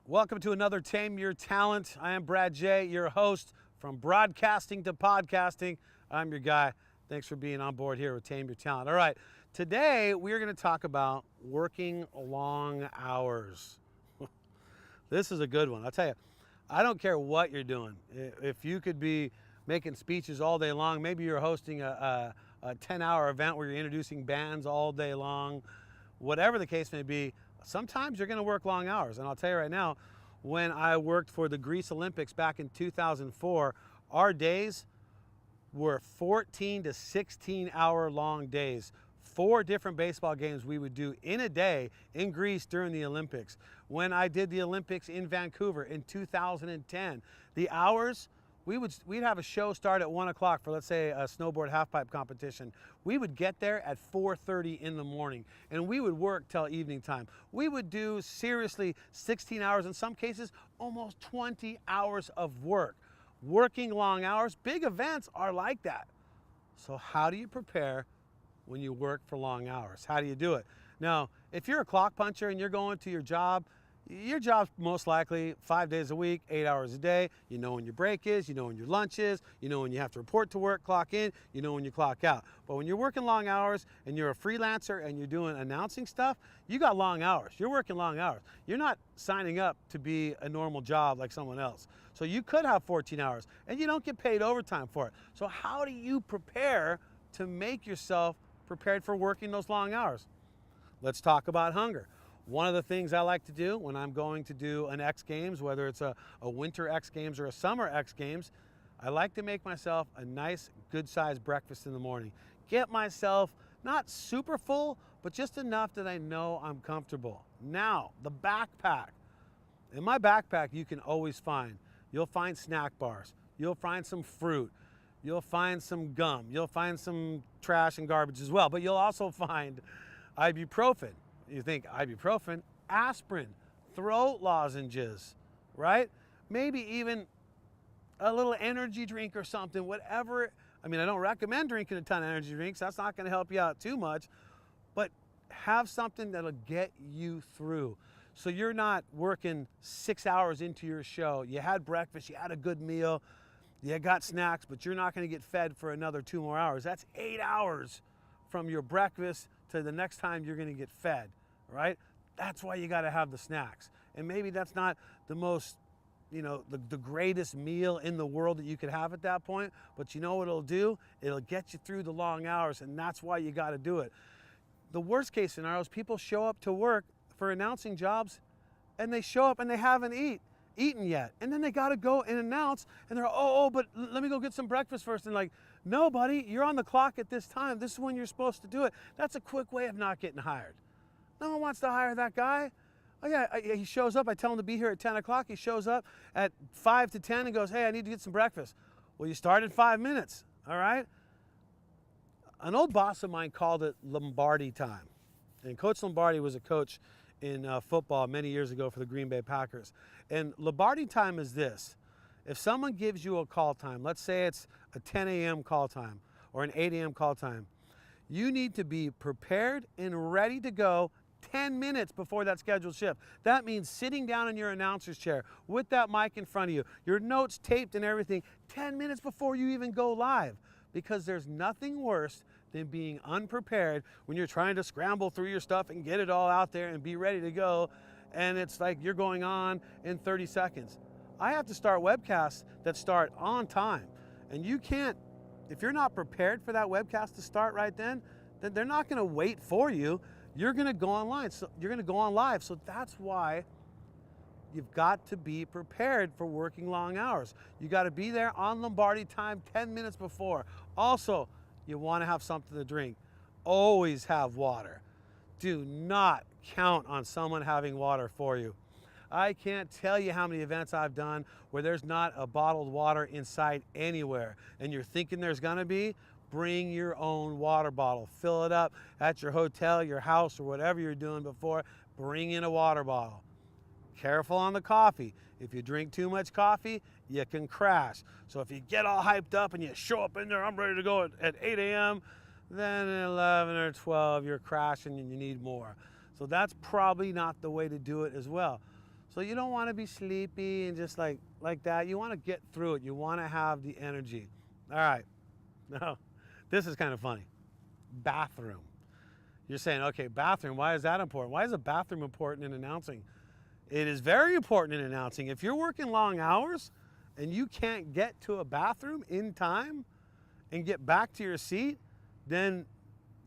Welcome to another Tame Your Talent. I am Brad J., your host. From broadcasting to podcasting, I'm your guy. Thanks for being on board here with Tame Your Talent. All right, today we're going to talk about working long hours. This is a good one. I'll tell you, I don't care what you're doing. If you could be making speeches all day long, maybe you're hosting a 10-hour event where you're introducing bands all day long, whatever the case may be, sometimes you're going to work long hours. And I'll tell you right now, when I worked for the Greece Olympics back in 2004, our days were 14 to 16 hour long days. 4 different baseball games we would do in a day in Greece during the Olympics. When I did the Olympics in Vancouver in 2010, the hours, we'd have a show start at 1 o'clock for, let's say, a snowboard halfpipe competition. We would get there at 4:30 in the morning, and we would work till evening time. We would do, seriously, 16 hours, in some cases, almost 20 hours of work. Working long hours, big events are like that. So how do you prepare when you work for long hours? How do you do it? Now, if you're a clock puncher and you're going to your job's most likely 5 days a week, 8 hours a day. You know when your break is, you know when your lunch is, you know when you have to report to work, clock in, you know when you clock out. But when you're working long hours and you're a freelancer and you're doing announcing stuff, you got long hours. You're working long hours. You're not signing up to be a normal job like someone else. So you could have 14 hours and you don't get paid overtime for it. So how do you prepare to make yourself prepared for working those long hours? Let's talk about hunger. One of the things I like to do when I'm going to do an X Games, whether it's a winter X Games or a summer X Games, I like to make myself a nice, good-sized breakfast in the morning. Get myself not super full, but just enough that I know I'm comfortable. Now, the backpack. In my backpack, you can always you'll find snack bars, you'll find some fruit, you'll find some gum, you'll find some trash and garbage as well, but you'll also find ibuprofen. You think ibuprofen, aspirin, throat lozenges, right? Maybe even a little energy drink or something, whatever. I mean, I don't recommend drinking a ton of energy drinks. That's not going to help you out too much. But have something that'll get you through. So you're not working 6 hours into your show. You had breakfast, you had a good meal, you got snacks, but you're not going to get fed for another 2 more hours. That's 8 hours from your breakfast to the next time you're going to get fed, right? That's why you got to have the snacks. And maybe that's not the most, the greatest meal in the world that you could have at that point, but you know what it'll do? It'll get you through the long hours, and that's why you got to do it. The worst case scenario is people show up to work for announcing jobs, and they show up and they haven't eaten yet, and then they got to go and announce, and they're, but let me go get some breakfast first. And like, no, buddy, you're on the clock at this time. This is when you're supposed to do it. That's a quick way of not getting hired. No one wants to hire that guy. Oh yeah, he shows up. I tell him to be here at 10 o'clock. He shows up at 5 to 10 and goes, hey, I need to get some breakfast. Well, you start in 5 minutes, all right? An old boss of mine called it Lombardi Time. And Coach Lombardi was a coach in football many years ago for the Green Bay Packers. And Lombardi Time is this. If someone gives you a call time, let's say it's a 10 a.m. call time or an 8 a.m. call time, you need to be prepared and ready to go 10 minutes before that scheduled shift. That means sitting down in your announcer's chair with that mic in front of you, your notes taped and everything, 10 minutes before you even go live. Because there's nothing worse than being unprepared when you're trying to scramble through your stuff and get it all out there and be ready to go, and it's like you're going on in 30 seconds. I have to start webcasts that start on time, and you can't, if you're not prepared for that webcast to start right then they're not going to wait for you. You're going to go online, so you're going to go on live. So that's why you've got to be prepared for working long hours. You got to be there on Lombardi Time 10 minutes before. Also, you want to have something to drink. Always have water. Do not count on someone having water for you. I can't tell you how many events I've done where there's not a bottled water inside anywhere, and you're thinking there's gonna be. Bring your own water bottle. Fill it up at your hotel, your house, or whatever you're doing before. Bring in a water bottle. Careful on the coffee. If you drink too much coffee, you can crash. So if you get all hyped up and you show up in there, I'm ready to go at 8 a.m., then at 11 or 12, you're crashing and you need more. So that's probably not the way to do it as well. So you don't want to be sleepy and just like that. You want to get through it. You want to have the energy. All right. Now, this is kind of funny. Bathroom. You're saying, okay, bathroom, why is that important? Why is a bathroom important in announcing? It is very important in announcing. If you're working long hours and you can't get to a bathroom in time and get back to your seat, then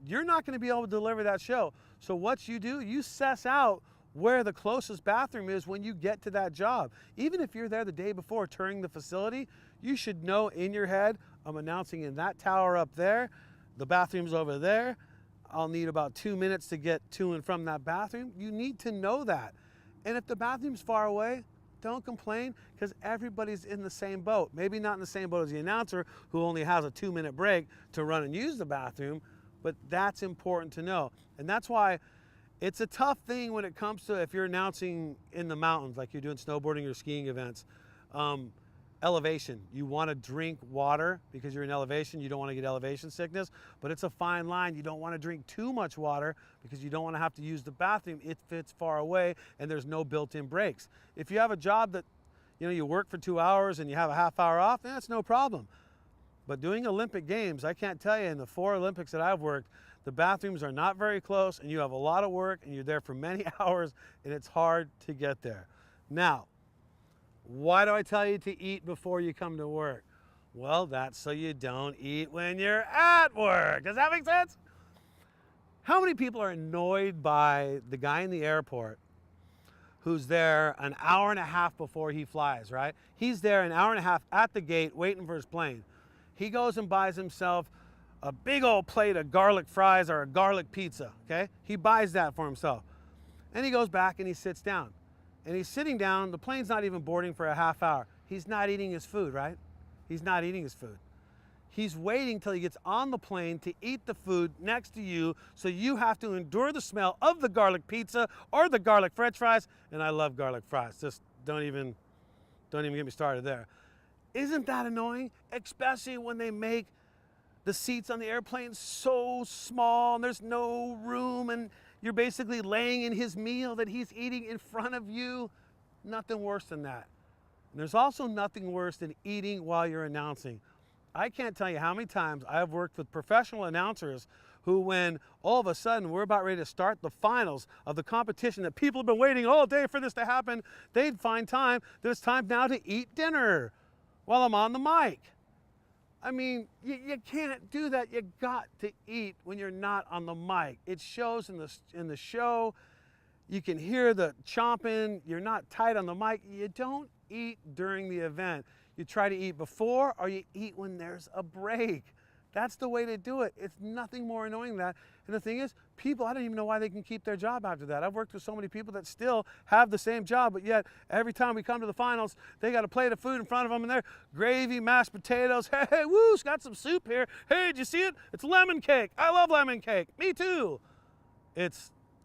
you're not going to be able to deliver that show. So what you do, you suss out where the closest bathroom is when you get to that job. Even if you're there the day before touring the facility, you should know in your head, I'm announcing in that tower up there, the bathroom's over there. I'll need about 2 minutes to get to and from that bathroom. You need to know that. And if the bathroom's far away, don't complain, because everybody's in the same boat. Maybe not in the same boat as the announcer who only has a 2-minute break to run and use the bathroom, but that's important to know. And that's why it's a tough thing when it comes to if you're announcing in the mountains, like you're doing snowboarding or skiing events. Elevation, you want to drink water because you're in elevation, you don't want to get elevation sickness, but it's a fine line. You don't want to drink too much water because you don't want to have to use the bathroom if it's far away and there's no built-in breaks. If you have a job that, you work for 2 hours and you have a half hour off, that's no problem. But doing Olympic Games, I can't tell you, in the 4 Olympics that I've worked, the bathrooms are not very close and you have a lot of work and you're there for many hours and it's hard to get there. Now, why do I tell you to eat before you come to work? Well, that's so you don't eat when you're at work. Does that make sense? How many people are annoyed by the guy in the airport who's there an hour and a half before he flies, right? He's there an hour and a half at the gate waiting for his plane. He goes and buys himself a big old plate of garlic fries or a garlic pizza, okay? He buys that for himself. And he goes back and he sits down. And he's sitting down, the plane's not even boarding for a half hour. He's not eating his food, right? He's not eating his food. He's waiting till he gets on the plane to eat the food next to you, so you have to endure the smell of the garlic pizza or the garlic french fries. And I love garlic fries. Just don't even get me started there. Isn't that annoying? Especially when they make the seats on the airplane so small and there's no room and you're basically laying in his meal that he's eating in front of you. Nothing worse than that. And there's also nothing worse than eating while you're announcing. I can't tell you how many times I've worked with professional announcers who, when all of a sudden we're about ready to start the finals of the competition that people have been waiting all day for this to happen, they'd find time. There's time now to eat dinner while I'm on the mic. I mean, you can't do that. You got to eat when you're not on the mic. It shows in the show. You can hear the chomping. You're not tight on the mic. You don't eat during the event. You try to eat before, or you eat when there's a break. That's the way to do it. It's nothing more annoying than that. And the thing is, people, I don't even know why they can keep their job after that. I've worked with so many people that still have the same job, but yet every time we come to the finals, they got a plate of food in front of them and they're gravy, mashed potatoes. Hey, woo, it's got some soup here. Hey, did you see it? It's lemon cake. I love lemon cake. Me too.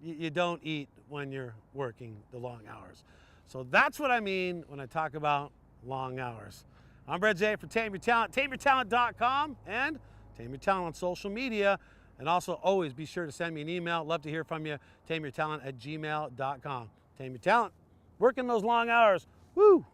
You don't eat when you're working the long hours. So that's what I mean when I talk about long hours. I'm Brad J for Tame Your Talent, tameyourtalent.com, and Tame Your Talent on social media. And also always be sure to send me an email. Love to hear from you. tameyourtalent@gmail.com. Tame Your Talent. Working those long hours. Woo!